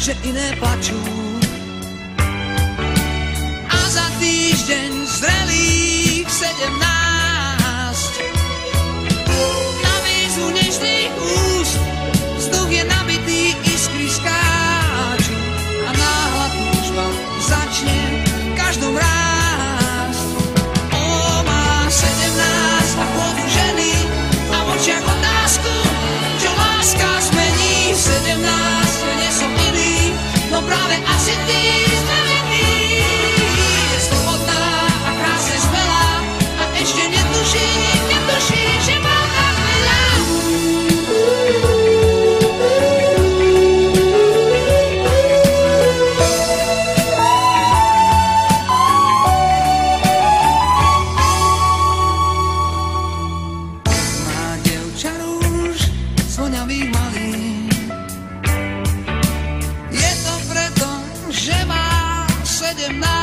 že iné plačú. A za týždeň zrelých 17 na výzvu nežných úst vzduch je nabitý, iskry skáču a náhla túžba začne v každom rásť. O, má 17 a pôdu ženy a v očiach otázku, čo láska zmení. 17, nie som iný, no práve asi ty znamený. Je slobodná a krásne smelá a ešte netuší, že má tak veľa. Má dievča rúž z voňavých malín. Je to preto, že má 17.